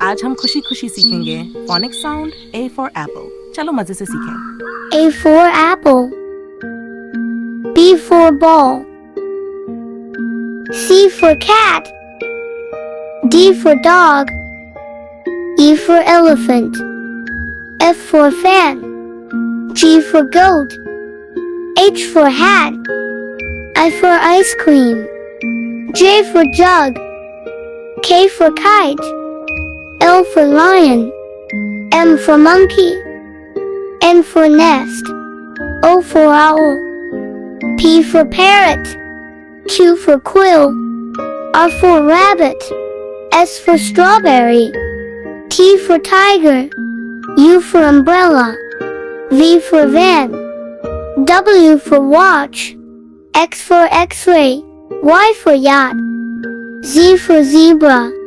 आज हम खुशी खुशी सीखेंगे phonics sound. A for apple. चलो मजे से सीखें. A for apple. B for ball. C for cat. D for dog. E for elephant. F for fan. G for goat. H for hat. I for ice cream. J for jug. K for kite. L for lion. M for monkey. N for nest. O for owl. P for parrot. Q for quill. R for rabbit. S for strawberry. T for tiger. U for umbrella. V for van. W for watch. X for x-ray. Y for yacht. Z for zebra.